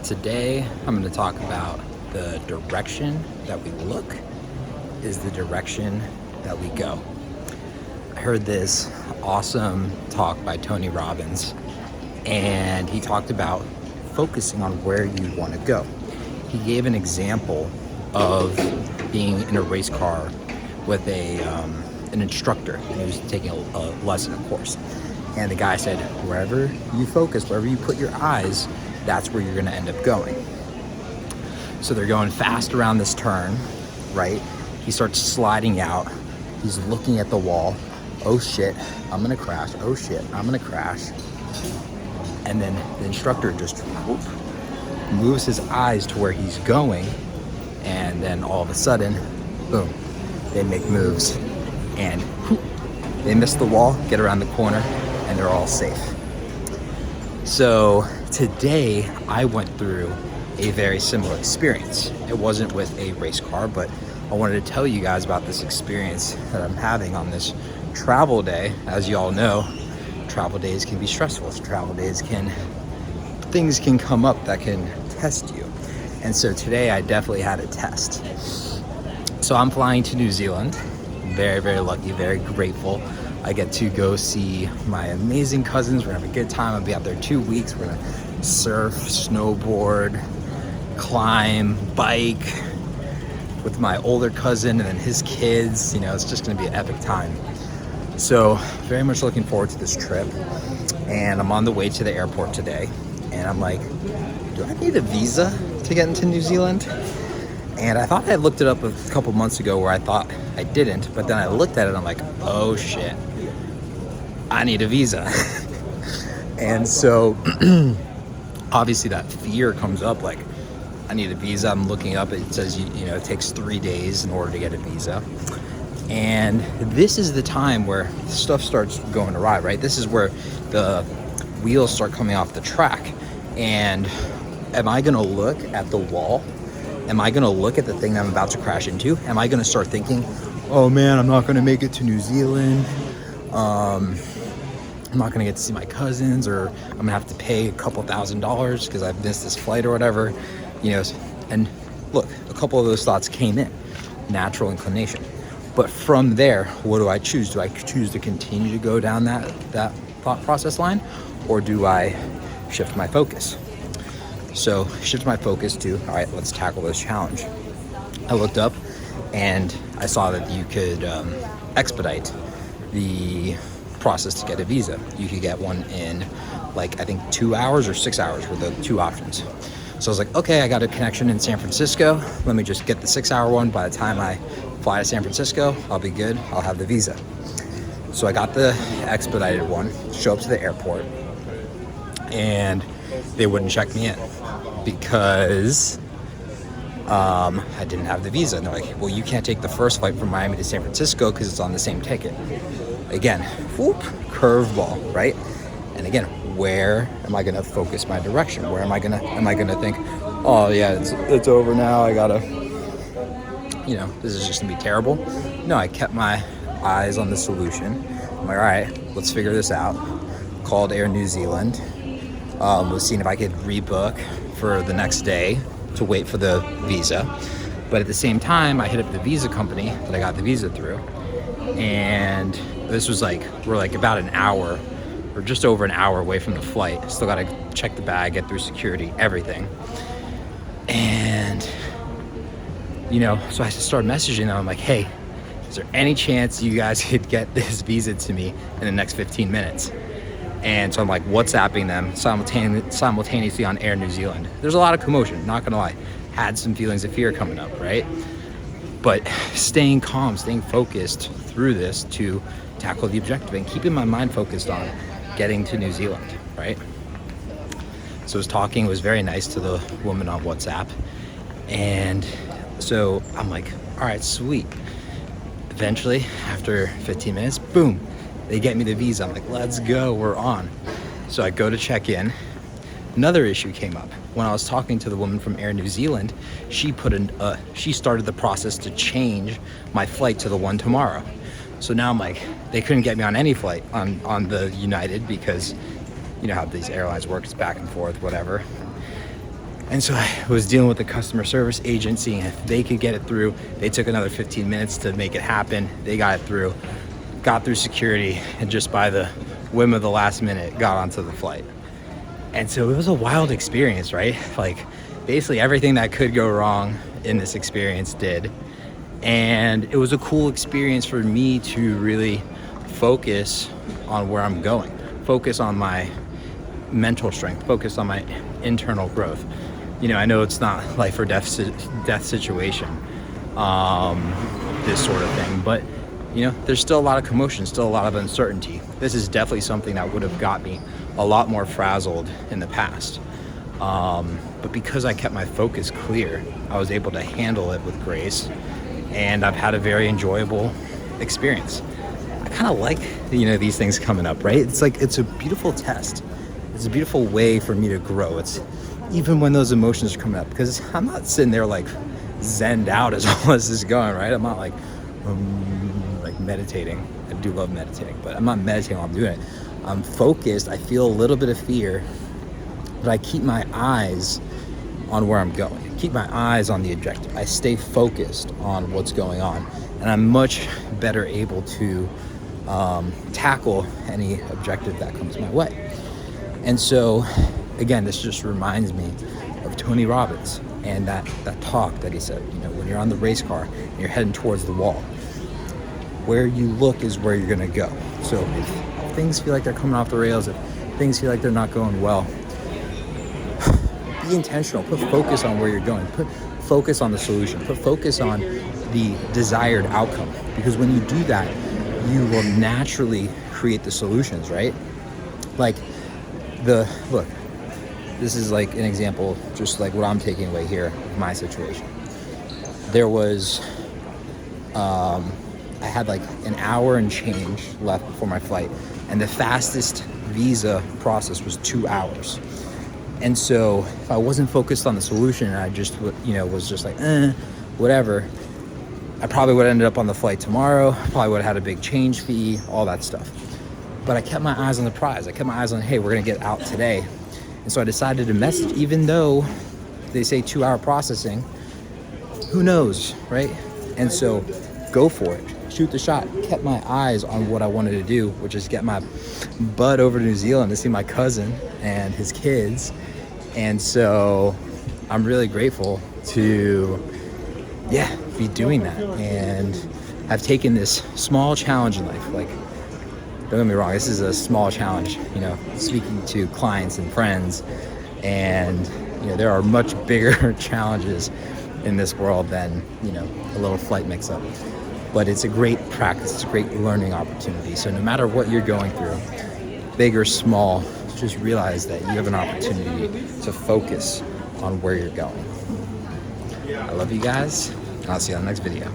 Today, I'm going to talk about the direction that we look is the direction that we go. I heard this awesome talk by Tony Robbins, and he talked about focusing on where you want to go. He gave an example of being in a race car with an instructor, and he was taking a lesson, of course. And the guy said, wherever you focus, wherever you put your eyes, that's where you're going to end up going. So they're going fast around this turn, right? He starts sliding out. He's looking at the wall. Oh shit, I'm going to crash. Oh shit, I'm going to crash. And then the instructor just moves his eyes to where he's going. And then all of a sudden, boom, they make moves. And they miss the wall, get around the corner, and they're all safe. So today I went through a very similar experience. It wasn't with a race car, but I wanted to tell you guys about this experience that I'm having on this travel day. As you all know, travel days can be stressful. Travel days things can come up that can test you. And so today I definitely had a test. So I'm flying to New Zealand. Very, very lucky, very grateful. I get to go see my amazing cousins. We're gonna have a good time. I'll be out there 2 weeks. We're gonna surf, snowboard, climb, bike with my older cousin and then his kids. You know, it's just gonna be an epic time. So very much looking forward to this trip. And I'm on the way to the airport today. And I'm like, do I need a visa to get into New Zealand? And I thought I looked it up a couple months ago where I thought I didn't, but then I looked at it and I'm like, oh shit, I need a visa. And so obviously that fear comes up, like, I need a visa. I'm looking up, it says, you know, it takes 3 days in order to get a visa. And this is the time where stuff starts going awry, right? This is where the wheels start coming off the track. And am I gonna look at the wall? Am I gonna look at the thing that I'm about to crash into? Am I gonna start thinking, oh man, I'm not gonna make it to New Zealand. I'm not gonna get to see my cousins, or I'm gonna have to pay a couple $1,000s because I've missed this flight or whatever, you know. And look, a couple of those thoughts came in, natural inclination. But from there, what do I choose? Do I choose to continue to go down that thought process line, or do I shift my focus? So shift my focus to, all right, let's tackle this challenge. I looked up and I saw that you could expedite the process to get a visa. You could get one in like, I think 2 hours or 6 hours were the two options. So I was like, okay, I got a connection in San Francisco. Let me just get the 6 hour one. By the time I fly to San Francisco, I'll be good. I'll have the visa. So I got the expedited one, show up to the airport, and they wouldn't check me in because I didn't have the visa. And they're like, well, you can't take the first flight from Miami to San Francisco because it's on the same ticket. Again, whoop, curveball, right? And again, where am I gonna focus my direction? Where am I gonna think, oh yeah, it's over now, I gotta, you know, this is just gonna be terrible? No, I kept my eyes on the solution. I'm like, all right, let's figure this out. Called Air New Zealand. Was seeing if I could rebook for the next day to wait for the visa. But at the same time, I hit up the visa company that I got the visa through. And this was like, we're like about an hour or just over an hour away from the flight. Still got to check the bag, get through security, everything. And, you know, so I started messaging them. I'm like, hey, is there any chance you guys could get this visa to me in the next 15 minutes? And so I'm like WhatsApping them simultaneously on Air New Zealand. There's a lot of commotion, not gonna lie. Had some feelings of fear coming up, right? But staying calm, staying focused through this to tackle the objective and keeping my mind focused on getting to New Zealand, right? So I was talking, it was very nice to the woman on WhatsApp. And so I'm like, all right, sweet. Eventually, after 15 minutes, boom, they get me the visa. I'm like, let's go, we're on. So I go to check in. Another issue came up. When I was talking to the woman from Air New Zealand, she started the process to change my flight to the one tomorrow. So now I'm like, they couldn't get me on any flight on the United because you know how these airlines work, it's back and forth, whatever. And so I was dealing with the customer service agency, and if they could get it through, they took another 15 minutes to make it happen. They got it through, got through security, and just by the whim of the last minute, got onto the flight. And so it was a wild experience, right? Like basically everything that could go wrong in this experience did. And it was a cool experience for me to really focus on where I'm going, focus on my mental strength, focus on my internal growth. You know, I know it's not life or death situation, this sort of thing, but you know, there's still a lot of commotion, still a lot of uncertainty. This is definitely something that would have got me a lot more frazzled in the past. But because I kept my focus clear, I was able to handle it with grace, and I've had a very enjoyable experience. I kind of like, you know, these things coming up, right? It's like, it's a beautiful test. It's a beautiful way for me to grow. It's even when those emotions are coming up, because I'm not sitting there like zenned out as all this is going, right? I'm not like meditating. I do love meditating, but I'm not meditating while I'm doing it. I'm focused. I feel a little bit of fear, but I keep my eyes on where I'm going. I keep my eyes on the objective. I stay focused on what's going on, and I'm much better able to tackle any objective that comes my way. And so, again, this just reminds me of Tony Robbins and that talk that he said, you know, when you're on the race car and you're heading towards the wall, where you look is where you're going to go. So if things feel like they're coming off the rails, if things feel like they're not going well, be intentional. Put focus on where you're going. Put focus on the solution. Put focus on the desired outcome. Because when you do that, you will naturally create the solutions, right? Like, look, this is like an example, just like what I'm taking away here of my situation. There was, I had like an hour and change left before my flight, and the fastest visa process was 2 hours. And so if I wasn't focused on the solution, and I just, you know, was just like, whatever, I probably would have ended up on the flight tomorrow, probably would have had a big change fee, all that stuff. But I kept my eyes on the prize. I kept my eyes on, hey, we're gonna get out today. And so I decided to message, even though they say 2 hour processing, who knows, right? And so go for it, shoot the shot. Kept my eyes on what I wanted to do, which is get my butt over to New Zealand to see my cousin and his kids. And so I'm really grateful to, be doing that. And I've taken this small challenge in life. Like, don't get me wrong, this is a small challenge, you know, speaking to clients and friends, and, you know, there are much bigger challenges in this world than, you know, a little flight mix-up. But it's a great practice, it's a great learning opportunity. So no matter what you're going through, big or small, just realize that you have an opportunity to focus on where you're going. I love you guys, and I'll see you on the next video.